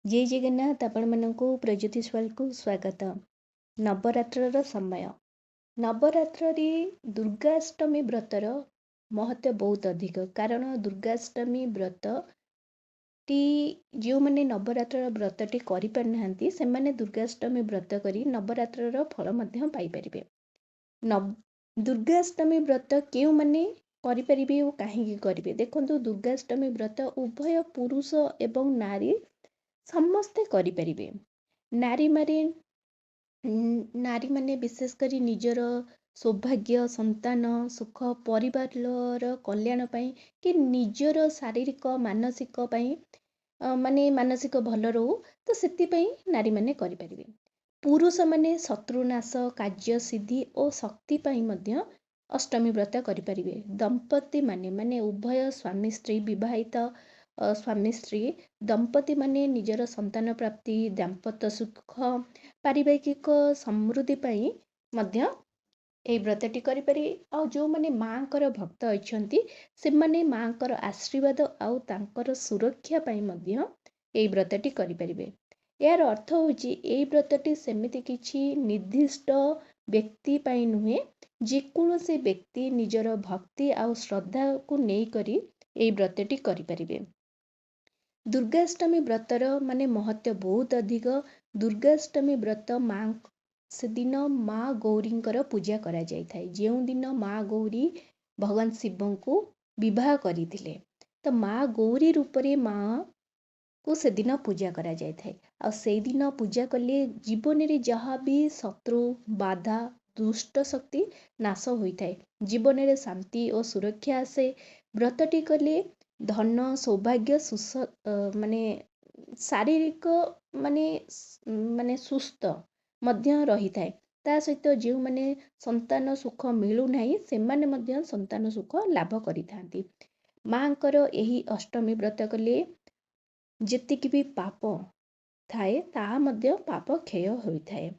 जय जगन्नाथ आपण मानक प्रज्योतिष्वाल को स्वागत। नवरात्रर समय नवरात्रि दुर्गाष्टमी व्रतर महत्व बहुत अधिक कारण दुर्गाष्टमी व्रत टी जो मैंने नवरात्र व्रतटी करें से दुर्गाष्टमी व्रत करी नवरात्रर फल पाइपर। दुर्गाष्टमी व्रत क्यों मैंने करें और कहीं करेंगे देखो दुर्गाष्टमी व्रत उभय पुरुष एवं नारी समस्ते करें। नारी माने विशेष करी निजर सौभाग्य संतान सुख परिवार कल्याण पाई कि निजर शारीरिक मानसिक पाई माने मानसिक भल रो तो से नारी माने करें। पुरुष माने शत्रुनाश कार्य सिद्धि और शक्ति पाई मध्य अष्टमी व्रत करें। दंपति माने माने उभय स्वामी स्त्री विवाहित स्वामी स्त्री दंपति माने निजर संतान प्राप्ति दाम्पत्य सुख पारिवारिक समृद्धि पाई मध्य एई व्रतटी करिपारि। आ जो माने मांकर भक्त अछंती से माने मांकर आशीर्वाद आउ तांकर सुरक्षा पाई मध्य एई व्रतटी करिपारिबे। यार अर्थ होची एई व्रतटी सेमिति किछि निर्दिष्ट व्यक्ति पाई नुहे जेकोसी व्यक्ति निजर भक्ति आउ श्रद्धा को नेई करी एई व्रतटी करिपारिबे। दुर्गाष्टमी व्रतर माने महत्व बहुत अधिक। दुर्गाष्टमी व्रत मां से दिन माँ गौरींकर पूजा करा जाय थाए। जेउ दिन माँ गौरी भगवान शिव को विवाह करथिले तो माँ गौरी रूप रे माँ को से दिन पूजा करा जाय थाए। आ से दिन पूजा कले जीवन रे जहाँ भी शत्रु बाधा दुष्ट शक्ति नाश होई थाए। जीवन रे शांति और सुरक्षा आसे। व्रतटी कले धन सौभाग्य माने शारीरिक माने माने सुस्थ मध्य रही थाए। ता सहित जो माने संतान सुख मिलू नहीं से माने मध्य संतान सुख लाभ करि थांती। मांकर एही अष्टमी व्रत कले जेतिक भी पाप थाए ताहा मध्य पाप क्षय होई थाए।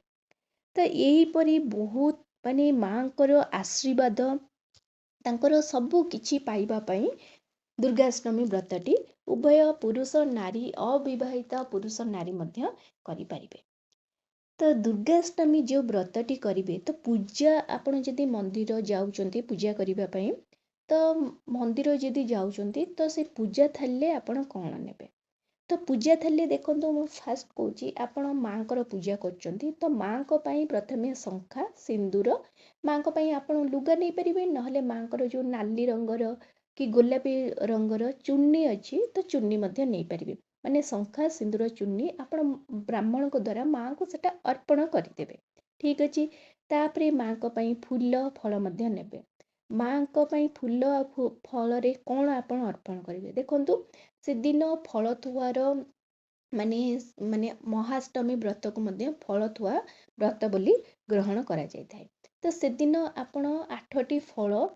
तो यही परी बहुत माने मांकर आशीर्वाद तांकर सबु किछि पाइबा पई दुर्गाष्टमी व्रतटी उभय पुरुष नारी अविवाहित पुरुष नारी मध्य करि परिबे। तो दुर्गाष्टमी जो व्रतटी करेंगे तो पूजा आपण जदि मंदिर जाउचंती पूजा करिबा पई तो मंदिर जदि जाउचंती तो से पूजा थाले आपण कोन नेबे। तो पूजा थाले देखंतु मु फास्ट कहूची आपण मांकर पूजा करचंती तो मांको पई प्रथमे शंखा सिंदूर मांको पई आपण लुगा नै परिबे नहले मांकर जो नाली रंगर कि गोलापी रंगर चुन्नी अच्छी तो चुन्नी मध्य नै परिबे। माने शंखा सिंदूर चुन्नी आपण ब्राह्मण को द्वारा माँ को सेटा अर्पण करदेवे। ठीक अच्छे तापरे माँ को पई फूल फल मध्य नेबे। माँ को पई फूल फल रे कौन आपण अर्पण करेंगे देखंतु से दिन फल थुआर माने माने महाअष्टमी व्रत को मध्य फल थुआ व्रत बोली ग्रहण करा जाय थाए। तो से दिन आपण 8टी फल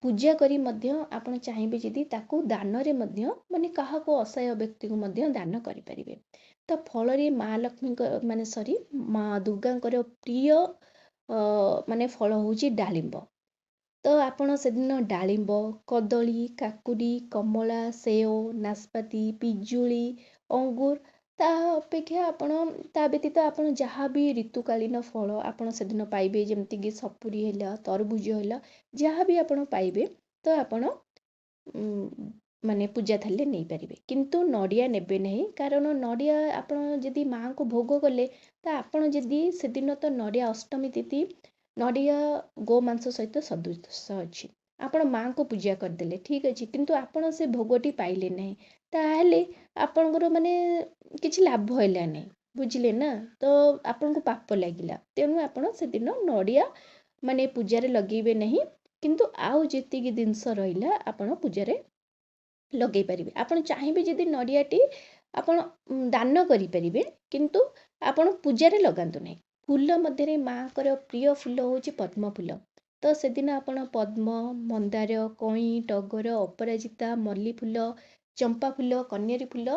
पूजा करी मध्य आपण चाहिए जदि ताकू दान रे मध्य माने काहा को असहाय व्यक्ति को मध्य दान करि परिबे। तो फल रे माँ लक्ष्मी माने सॉरी माँ दुर्गा प्रिय माने फल होची डालिंब। तो आपण से दिन डालिंब कदली काकुडी कमला सेओ नाशपाती पिजुली अंगूर ता अपेक्षा आपण ता व्यतीत आपण जहाँ भी ऋतुकालीन फल आपण से दिन पाइबे जेमति कि सपुरी हैला तरबुज हैला जहाँ भी आपण पाइबे तो आपण माने पूजा थाले नहीं पारिबे। किंतु नड़िया नेबे नहीं कारण नड़िया आपण जदि माँ को भोग कले तो आपण जदि से दिन तो नड़िया अष्टमी तिथि नड़िया गोमांस सहित सदृश अच्छी आपण माँ को पूजा करदेले ठीक अच्छे किंतु आपण से भोगटी पाइले नहीं ताहले आपणकर माने किछि लाभ हैला नहीं बुझिले ना। तो आपन को पाप लागिला तेणु आपण से दिन नड़िया माने पूजारे लगेबे नहीं किंतु आउ जेतिकी जिनस रहिला आपण पूजारे लगे पारिबे। आपण चाहिबे जदि नड़ियाटी आपण दान करि परिबे किंतु आपण पूजारे लगांतु नहीं। फूल मध्य माँकर प्रिय फूल होची पद्म फूल तो से दिन आपण पद्म मंदार कई टगर अपराजिता मल्ली फूल चंपा फूल कन्यारी फूल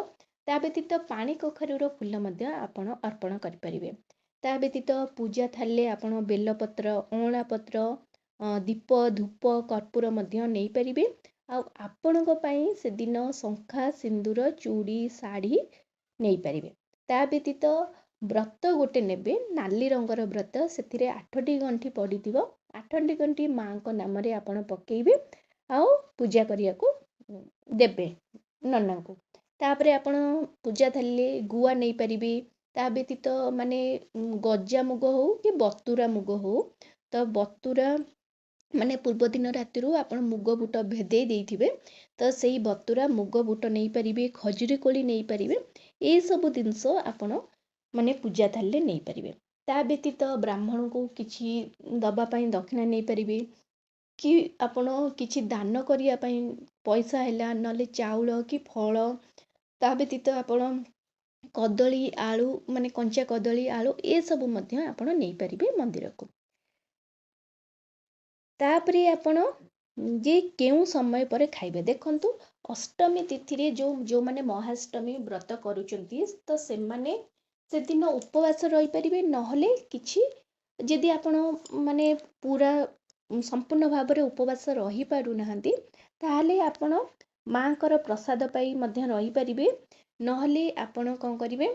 ता व्यतीत पानी कखारुर फूल मध्य आपण अर्पण करि परिबे। ता व्यतीत पूजा थाले आपण बेलपत्र अँला पत्र दीप धूप कर्पूर मध्य नहीं परिबे। आपणक पई से दिन शंखा सिंदूर चूड़ी साड़ी ନେଇପାରିବେ। ତା ବ୍ୟତୀତ ବ୍ରତ ଗୋଟେ ନେବେ, ନାଲି ରଙ୍ଗର ବ୍ରତ, ସେଥିରେ 8ଟି ଗଣ୍ଠି ପଡ଼ିଥିବ। 8ଟି ଗଣ୍ଠି ମାଙ୍କ ନାମରେ ଆପଣ ପକେଇବେ ଆଉ ପୂଜା କରିବାକୁ ଦେବେ ନନାଙ୍କୁ। ତାପରେ ଆପଣ ପୂଜା ଥାଲିରେ ଗୁଆ ନେଇପାରିବେ। ତା ବ୍ୟତୀତ ମାନେ ଗଜା ମୁଗ ହଉ କି ବତୁରା ମୁଗ ହଉ, ତ ବତୁରା ମାନେ ପୂର୍ବଦିନ ରାତିରୁ ଆପଣ ମୁଗ ବୁଟ ଭେଦେଇ ଦେଇଥିବେ, ତ ସେଇ ବତୁରା ମୁଗ ବୁଟ ନେଇପାରିବେ, ଖଜୁରୀ କୋଳି ନେଇପାରିବେ। ଏସବୁ ଜିନିଷ ଆପଣ ମାନେ ପୂଜା ଥାଲିରେ ନେଇପାରିବେ। ତା ବ୍ୟତୀତ ବ୍ରାହ୍ମଣଙ୍କୁ କିଛି ଦବା ପାଇଁ ଦକ୍ଷିଣା ନେଇପାରିବେ, କି ଆପଣ କିଛି ଦାନ କରିବା ପାଇଁ ପଇସା ହେଲା, ନହେଲେ ଚାଉଳ କି ଫଳ। ତା ବ୍ୟତୀତ ଆପଣ କଦଳୀ ଆଳୁ ମାନେ କଞ୍ଚା କଦଳୀ ଆଳୁ ଏସବୁ ମଧ୍ୟ ଆପଣ ନେଇପାରିବେ ମନ୍ଦିରକୁ। ତାପରେ ଆପଣ ଯେ କେଉଁ ସମୟ ପରେ ଖାଇବେ, ଦେଖନ୍ତୁ ଅଷ୍ଟମୀ ତିଥିରେ ଯେଉଁମାନେ ମହାଷ୍ଟମୀ ବ୍ରତ କରୁଛନ୍ତି, ତ ସେମାନେ ସେଦିନ ଉପବାସ ରହିପାରିବେ। ନହେଲେ କିଛି ଯଦି ଆପଣ ମାନେ ପୁରା ସମ୍ପୂର୍ଣ୍ଣ ଭାବରେ ଉପବାସ ରହିପାରୁନାହାନ୍ତି, ତାହେଲେ ଆପଣ ମାଙ୍କର ପ୍ରସାଦ ପାଇ ମଧ୍ୟ ରହିପାରିବେ। ନହେଲେ ଆପଣ କ'ଣ କରିବେ,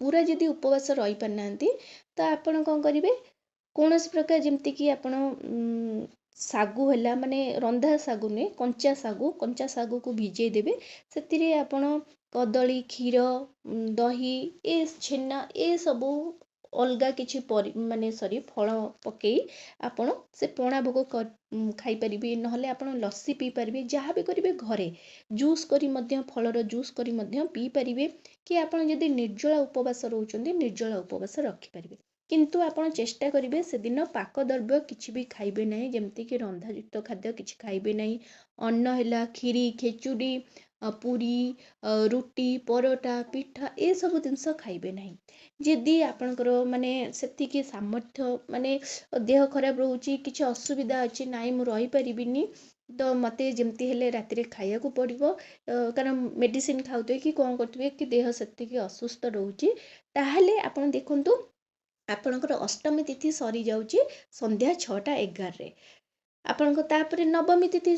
ପୁରା ଯଦି ଉପବାସ ରହିପାରୁନାହାନ୍ତି, ତ ଆପଣ କ'ଣ କରିବେ, କୌଣସି ପ୍ରକାର ଯେମିତିକି ଆପଣ ଶାଗୁ ହେଲା, ମାନେ ରନ୍ଧା ଶାଗୁ ନୁହେଁ, କଞ୍ଚା ଶାଗୁକୁ ଭିଜେଇ ଦେବେ। ସେଥିରେ ଆପଣ କଦଳୀ, କ୍ଷୀର, ଦହି, ଛେନା ଏସବୁ ଅଲଗା କିଛି ଫଳ ପକେଇ ଆପଣ ସେ ପଣା ଭୋଗ ଖାଇପାରିବେ। ନହେଲେ ଆପଣ ଲସି ପିଇପାରିବେ। ଯାହା ବି କରିବେ ଘରେ ଜୁସ୍ କରି ମଧ୍ୟ, ଫଳର ଜୁସ୍ କରି ମଧ୍ୟ ପିଇପାରିବେ। କି ଆପଣ ଯଦି ନିର୍ଜଳା ଉପବାସ ରହୁଛନ୍ତି, ନିର୍ଜଳା ଉପବାସ ରଖିପାରିବେ। କିନ୍ତୁ ଆପଣ ଚେଷ୍ଟା କରିବେ ସେଦିନ ପାକ ଦ୍ରବ୍ୟ କିଛି ବି ଖାଇବେ ନାହିଁ, ଯେମିତିକି ରନ୍ଧାଯୁକ୍ତ ଖାଦ୍ୟ କିଛି ଖାଇବେ ନାହିଁ। ଅନ୍ନ ହେଲା, କ୍ଷୀରି, ଖେଚୁଡ଼ି, ପୁରୀ, ରୁଟି, ପରଟା, ପିଠା ଏସବୁ ଜିନିଷ ଖାଇବେ ନାହିଁ। ଯଦି ଆପଣଙ୍କର ମାନେ ସେତିକି ସାମର୍ଥ୍ୟ, ମାନେ ଦେହ ଖରାପ ରହୁଛି, କିଛି ଅସୁବିଧା ଅଛି, ନାଇଁ ମୁଁ ରହିପାରିବିନି, ତ ମୋତେ ଯେମିତି ହେଲେ ରାତିରେ ଖାଇବାକୁ ପଡ଼ିବ, କାରଣ ମେଡ଼ିସିନ ଖାଉଥିବେ କି କ'ଣ କରୁଥିବେ, କି ଦେହ ସେତିକି ଅସୁସ୍ଥ ରହୁଛି, ତାହେଲେ ଆପଣ ଦେଖନ୍ତୁ ଆପଣଙ୍କର ଅଷ୍ଟମୀ ତିଥି ସରିଯାଉଛି ସନ୍ଧ୍ୟା 6ଟା 11ରେ। ଆପଣଙ୍କ ତାପରେ ନବମୀ ତିଥି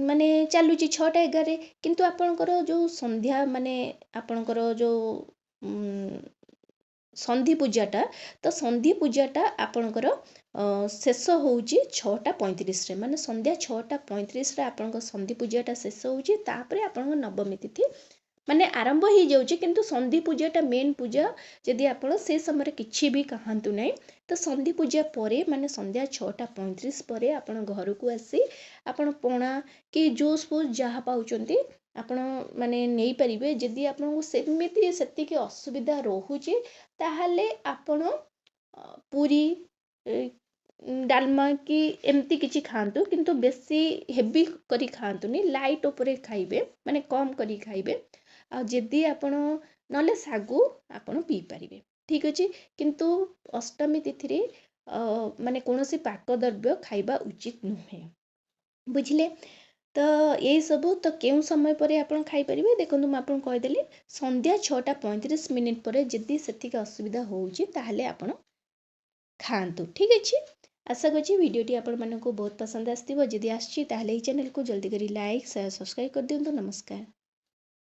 ମାନେ ଚାଲୁଛି 6ଟା 11ରେ। କିନ୍ତୁ ଆପଣଙ୍କର ଯେଉଁ ସନ୍ଧ୍ୟା ମାନେ ଆପଣଙ୍କର ଯେଉଁ ସନ୍ଧି ପୂଜାଟା, ତ ସନ୍ଧି ପୂଜାଟା ଆପଣଙ୍କର ଶେଷ ହେଉଛି 6ଟା 35ରେ। ମାନେ ସନ୍ଧ୍ୟା 6ଟା 35ରେ ଆପଣଙ୍କ ସନ୍ଧି ପୂଜାଟା ଶେଷ ହେଉଛି। ତାପରେ ଆପଣଙ୍କ ନବମୀ ତିଥି ମାନେ ଆରମ୍ଭ ହେଇଯାଉଛି। କିନ୍ତୁ ସନ୍ଧି ପୂଜାଟା ମେନ୍ ପୂଜା। ଯଦି ଆପଣ ସେ ସମୟରେ କିଛି ବି ଖାଆନ୍ତୁ ନାହିଁ, ତ ସନ୍ଧି ପୂଜା ପରେ ମାନେ ସନ୍ଧ୍ୟା 6ଟା 35 ପରେ ଆପଣ ଘରକୁ ଆସି ଆପଣ ପଣା କି ଜୁସ୍ ଫୁସ୍ ଯାହା ପାଉଛନ୍ତି ଆପଣ ମାନେ ନେଇପାରିବେ। ଯଦି ଆପଣଙ୍କୁ ସେମିତି ସେତିକି ଅସୁବିଧା ରହୁଛି, ତାହେଲେ ଆପଣ ପୁରୀ, ଡାଲମା କି ଏମିତି କିଛି ଖାଆନ୍ତୁ, କିନ୍ତୁ ବେଶୀ ହେଭି କରି ଖାଆନ୍ତୁନି, ଲାଇଟ୍ ଉପରେ ଖାଇବେ, ମାନେ କମ୍ କରି ଖାଇବେ। ଆଉ ଯଦି ଆପଣ ନହେଲେ ଶାଗୁ ଆପଣ ପିଇପାରିବେ, ଠିକ୍ ଅଛି। କିନ୍ତୁ ଅଷ୍ଟମୀ ତିଥିରେ ମାନେ କୌଣସି ପାକ ଦ୍ରବ୍ୟ ଖାଇବା ଉଚିତ ନୁହେଁ, ବୁଝିଲେ। ତ ଏଇସବୁ ତ କେଉଁ ସମୟ ପରେ ଆପଣ ଖାଇପାରିବେ, ଦେଖନ୍ତୁ ମୁଁ ଆପଣଙ୍କୁ କହିଦେଲି ସନ୍ଧ୍ୟା 6ଟା 35 ପରେ। ଯଦି ସେତିକି ଅସୁବିଧା ହେଉଛି ତାହେଲେ ଆପଣ ଖାଆନ୍ତୁ, ଠିକ୍ ଅଛି। ଆଶା କରୁଛି ଭିଡ଼ିଓଟି ଆପଣମାନଙ୍କୁ ବହୁତ ପସନ୍ଦ ଆସିଥିବ। ଯଦି ଆସିଛି ତାହେଲେ ଏହି ଚ୍ୟାନେଲକୁ ଜଲ୍ଦି କରି ଲାଇକ୍, ସେୟାର, ସବସ୍କ୍ରାଇବ୍ କରିଦିଅନ୍ତୁ। ନମସ୍କାର।